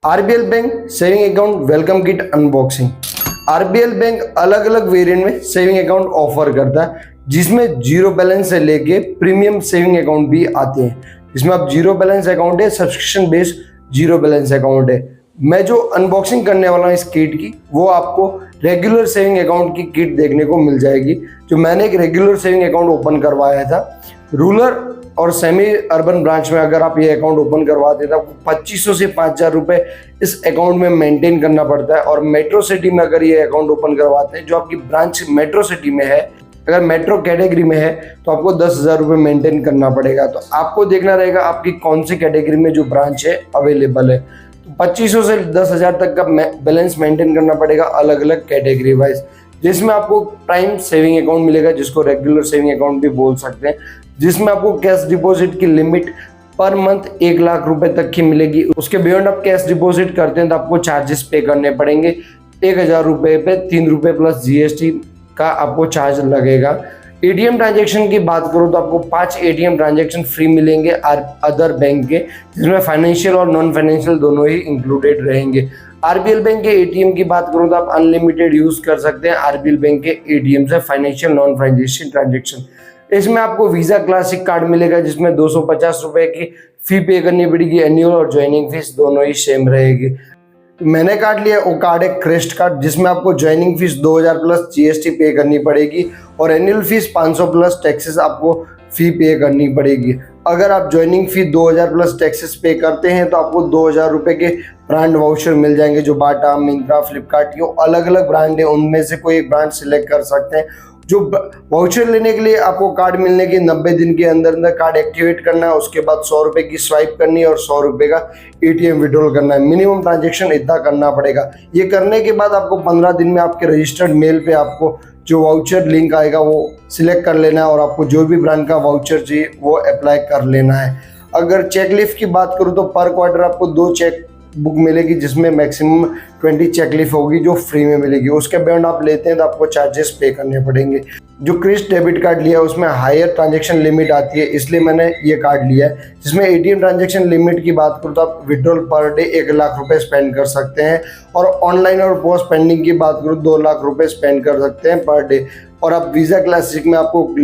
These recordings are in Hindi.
RBL bank saving account welcome kit unboxing. RBL bank अलग अलग वेरिएंट में सेविंग अकाउंट ऑफर करता है, जिसमें जीरो बैलेंस से लेके प्रीमियम सेविंग अकाउंट भी आते हैं। इसमें आप जीरो बैलेंस अकाउंट है, subscription based zero balance account है। मैं जो अनबॉक्सिंग करने वाला हूँ इस किट की, वो आपको रेगुलर सेविंग अकाउंट की किट देखने को मिल जाएगी। जो मैंने एक रेगुलर सेविंग अकाउंट ओपन करवाया था, रूरल और सेमी अर्बन ब्रांच में अगर आप ये अकाउंट ओपन करवाते हैं तो आपको 2500 से 5000 रुपये इस अकाउंट में मेंटेन करना पड़ता है। और मेट्रो सिटी में अगर ये अकाउंट ओपन करवाते हैं, जो आपकी ब्रांच मेट्रो सिटी में है, अगर मेट्रो कैटेगरी में है तो आपको 10,000 रुपये मेंटेन करना पड़ेगा। तो आपको देखना रहेगा आपकी कौन सी कैटेगरी में जो ब्रांच है अवेलेबल है। तो 2500 से 10,000 तक का बैलेंस मेंटेन करना पड़ेगा अलग अलग कैटेगरी वाइज, जिसमें आपको प्राइम सेविंग अकाउंट मिलेगा, जिसको रेगुलर सेविंग अकाउंट भी बोल सकते हैं, जिसमें आपको कैश डिपॉजिट की लिमिट पर मंथ 1 लाख रुपए तक की मिलेगी। उसके बियॉन्ड आप कैश डिपॉजिट करते हैं तो आपको चार्जेस पे करने पड़ेंगे। 1,000 रुपये पे 3 रुपये प्लस जीएसटी का आपको चार्ज लगेगा। एटीएम ट्रांजैक्शन की बात करूं तो आपको 5 एटीएम ट्रांजैक्शन फ्री मिलेंगे अदर बैंक के, जिसमें फाइनेंशियल और नॉन फाइनेंशियल दोनों ही इंक्लूडेड रहेंगे। आरबीएल बैंक के एटीएम की बात करूं तो आप अनलिमिटेड यूज कर सकते हैं आरबीएल बैंक के एटीएम से फाइनेंशियल नॉन फाइनेंशियल ट्रांजैक्शन। इसमें आपको वीजा क्लासिक कार्ड मिलेगा, जिसमें 250 रुपए की फी पे करनी पड़ेगी। एनुअल और ज्वाइनिंग फीस दोनों ही सेम रहेगी। मैंने कार्ड लिया, वो कार्ड है क्रेस्ट कार्ड, जिसमें आपको ज्वाइनिंग फीस 2000 प्लस जीएसटी पे करनी पड़ेगी और एनुअल फीस 500 प्लस टैक्सेस आपको फी पे करनी पड़ेगी। अगर आप ज्वाइनिंग फी 2000 प्लस टैक्सेस पे करते हैं तो आपको 2000 रुपये के ब्रांड वाउचर मिल जाएंगे, जो बाटा, मिंत्रा, फ्लिपकार्ट, ये अलग अलग ब्रांड है, उनमें से कोई एक ब्रांड सिलेक्ट कर सकते हैं। जो वाउचर लेने के लिए आपको कार्ड मिलने के 90 दिन के अंदर अंदर कार्ड एक्टिवेट करना है, उसके बाद 100 रुपये की स्वाइप करनी है और 100 रुपये का एटीएम विड्रॉल करना है। मिनिमम ट्रांजेक्शन इतना करना पड़ेगा। ये करने के बाद आपको 15 दिन में आपके रजिस्टर्ड मेल पे आपको जो वाउचर लिंक आएगा वो सिलेक्ट कर लेना है और आपको जो भी ब्रांड का वाउचर चाहिए वो अप्लाई कर लेना है। अगर चेकलिस्ट की बात करूँ तो पर क्वार्टर आपको 2 चेक बुक मिलेगी, जिसमें मैक्सिमम 20 चेकलिस्ट होगी जो फ्री में मिलेगी। उसके बियॉन्ड आप लेते हैं तो आपको चार्जेस पे करने पड़ेंगे। जो क्रिस्ट डेबिट कार्ड लिया है उसमें हायर ट्रांजैक्शन लिमिट आती है, इसलिए मैंने ये कार्ड लिया है। जिसमें एटीएम ट्रांजैक्शन लिमिट की बात करूँ तो आप विड्रॉल पर डे 1 लाख रुपए स्पेंड कर सकते हैं और ऑनलाइन और पोस्ट पेंडिंग की बात करूँ 2 लाख रुपए स्पेंड कर सकते हैं पर डे। और अब वीज़ा क्लासिक में आपको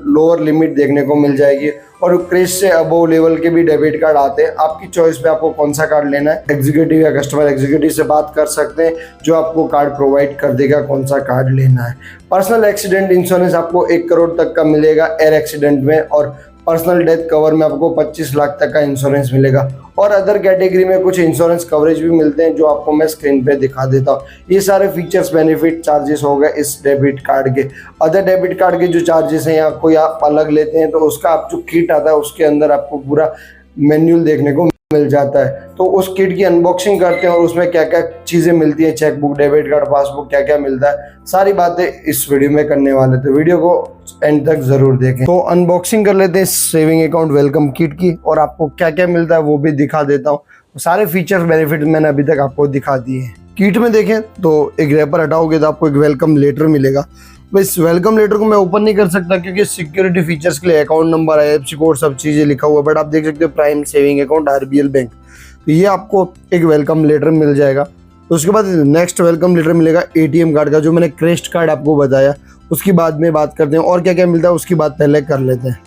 लोअर लिमिट देखने को मिल जाएगी और क्रिस्ट से अबव लेवल के भी डेबिट कार्ड आते हैं। आपकी चॉइस पे आपको कौन सा कार्ड लेना है। एग्जीक्यूटिव या कस्टमर एग्जीक्यूटिव से बात कर सकते हैं, जो आपको कार्ड प्रोवाइड कर देगा कौन सा कार्ड लेना है। पर्सनल एक्सीडेंट इंश्योरेंस आपको 1 करोड़ तक का मिलेगा एयर एक्सीडेंट में, और पर्सनल डेथ कवर में आपको 25 लाख तक का इंश्योरेंस मिलेगा। और अदर कैटेगरी में कुछ इंश्योरेंस कवरेज भी मिलते हैं, जो आपको मैं स्क्रीन पे दिखा देता हूँ। ये सारे फीचर्स, बेनिफिट, चार्जेस हो गए इस डेबिट कार्ड के। अदर डेबिट कार्ड के जो चार्जेस हैं या कोई आप अलग लेते हैं तो उसका आप जो किट आता है उसके अंदर आपको पूरा मैन्युअल देखने को मिल जाता है। तो उस किट की अनबॉक्सिंग करते हैं और उसमें क्या क्या चीज़ें मिलती हैं, चेकबुक, डेबिट कार्ड, पासबुक, क्या क्या मिलता है, सारी बातें इस वीडियो में करने वाले। तो वीडियो को एंड तक जरूर देखें। तो अनबॉक्सिंग कर लेते हैं सेविंग अकाउंट वेलकम किट की, और आपको क्या क्या मिलता है वो भी दिखा देता हूँ। सारे फीचर्स, बेनिफिट मैंने अभी तक आपको दिखा दिए हैं। किट में देखें तो एक रैपर हटाओगे तो आपको एक वेलकम लेटर मिलेगा। इस वेलकम लेटर को मैं ओपन नहीं कर सकता क्योंकि सिक्योरिटी फीचर्स के लिए अकाउंट नंबर, आईएफएससी कोड, सब चीज़ें लिखा हुआ है। बट आप देख सकते हो prime saving account RBL bank, तो ये आपको एक वेलकम लेटर मिल जाएगा। तो उसके बाद नेक्स्ट वेलकम लेटर मिलेगा एटीएम कार्ड का, जो मैंने क्रेस्ट कार्ड आपको बताया, उसकी बाद में बात करते हैं। और क्या क्या मिलता है उसकी बात पहले कर लेते हैं।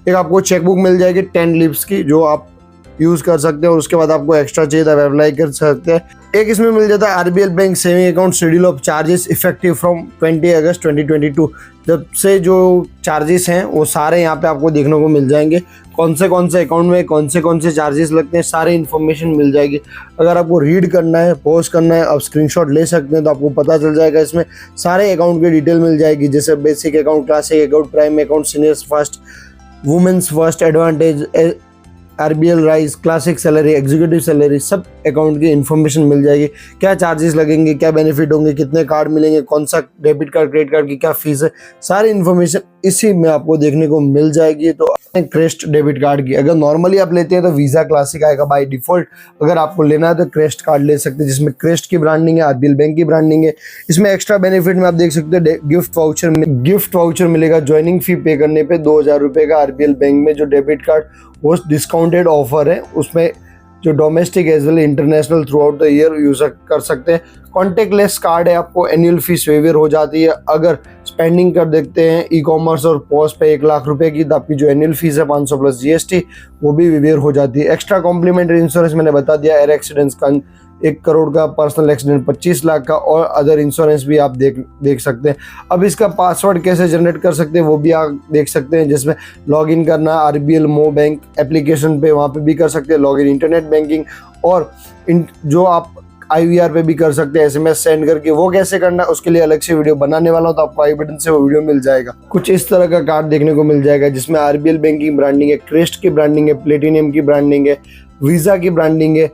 एक आपको चेकबुक मिल जाएगी 10 लीव्स की, जो आप यूज़ कर सकते हैं, और उसके बाद आपको एक्स्ट्रा चाहिए था अप्लाई कर सकते हैं। एक इसमें मिल जाता है RBL bank saving account schedule of charges effective from 20 अगस्त 2022। जब से जो चार्जेस हैं वो सारे यहाँ पे आपको देखने को मिल जाएंगे। कौन से अकाउंट में कौन से चार्जेस लगते हैं, सारे इन्फॉर्मेशन मिल जाएगी। अगर आपको रीड करना है, पॉज करना है, आप स्क्रीनशॉट ले सकते हैं तो आपको पता चल जाएगा। इसमें सारे अकाउंट की डिटेल मिल जाएगी, जैसे basic account, classic account, prime account, seniors first, womens first, advantage, RBL rise, classic salary, executive salary, सब अकाउंट की इन्फॉर्मेशन मिल जाएगी। क्या चार्जेस लगेंगे, क्या बेनिफिट होंगे, कितने कार्ड मिलेंगे, कौन सा डेबिट कार्ड, क्रेडिट कार्ड की क्या फीस है, सारी इन्फॉर्मेशन इसी में आपको देखने को मिल जाएगी। तो क्रेस्ट डेबिट कार्ड की अगर नॉर्मली आप लेते हैं तो वीज़ा क्लासिक आएगा बाय डिफॉल्ट। अगर आपको लेना है तो क्रेस्ट कार्ड ले सकते हैं, जिसमें क्रेस्ट की ब्रांडिंग है, आरबीएल बैंक की ब्रांडिंग है। इसमें एक्स्ट्रा बेनिफिट में आप देख सकते हैं गिफ्ट वाउचर मिलेगा ज्वाइनिंग फी पे करने पे 2000 रुपये का। आरबीएल बैंक में जो डेबिट कार्ड वो डिस्काउंटेड ऑफर है, उसमें जो domestic as well international throughout the year use कर सकते हैं। कॉन्टेक्टलेस कार्ड है, आपको एनुअल फीस वेवर हो जाती है। अगर स्पेंडिंग कर देते हैं ई कॉमर्स और पॉज पे 1 लाख रुपए की, तो आपकी जो एनुअल फीस है 500 प्लस जीएसटी वो भी वेवर हो जाती है। एक्स्ट्रा कॉम्प्लीमेंट्री इंश्योरेंस मैंने बता दिया, एयर एक्सीडेंट्स का 1 करोड़ का, पर्सनल एक्सीडेंट 25 लाख का, और अदर इंश्योरेंस भी आप देख सकते हैं। अब इसका पासवर्ड कैसे जनरेट कर सकते हैं वो भी आप देख सकते हैं, जिसमें लॉगिन करना आरबीएल मो बैंक एप्लीकेशन पे, वहाँ पे भी कर सकते हैं लॉगिन, इंटरनेट बैंकिंग, और जो आप IVR पे भी कर सकते हैं SMS सेंड करके। वो कैसे करना है उसके लिए अलग से वीडियो बनाने वाला हूँ, तो आपको आई बटन से वो वीडियो मिल जाएगा। कुछ इस तरह का कार्ड देखने को मिल जाएगा, जिसमें RBL बैंक की ब्रांडिंग है, क्रेस्ट की ब्रांडिंग है, प्लेटिनियम की ब्रांडिंग है, वीज़ा की ब्रांडिंग है,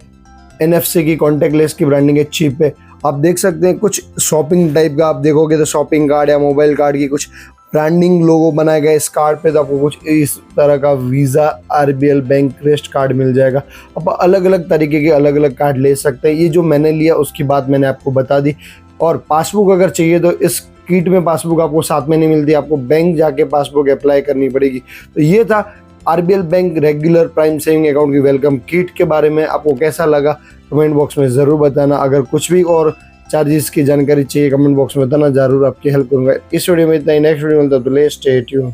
NFC की कॉन्टेक्टलेस की ब्रांडिंग है, चिप है। आप देख सकते हैं कुछ शॉपिंग टाइप का, आप देखोगे तो शॉपिंग कार्ड या मोबाइल कार्ड की कुछ ब्रांडिंग लोगो बनाया गया इस कार्ड पे, तो आपको कुछ इस तरह का visa RBL bank crest card मिल जाएगा। आप अलग अलग तरीके के अलग अलग कार्ड ले सकते हैं। ये जो मैंने लिया उसकी बात मैंने आपको बता दी। और पासबुक अगर चाहिए तो इस किट में पासबुक आपको साथ में नहीं मिलती, आपको बैंक जाके पासबुक अप्लाई करनी पड़ेगी। तो ये था RBL bank regular prime saving account की वेलकम किट के बारे में। आपको कैसा लगा कमेंट बॉक्स में ज़रूर बताना। अगर कुछ भी और चार्जेस की जानकारी चाहिए कमेंट बॉक्स में बताना, जरूर आपकी हेल्प करूंगा। इस वीडियो में इतना ही, नेक्स्ट वीडियो में मिलता है, तो स्टे ट्यून्ड।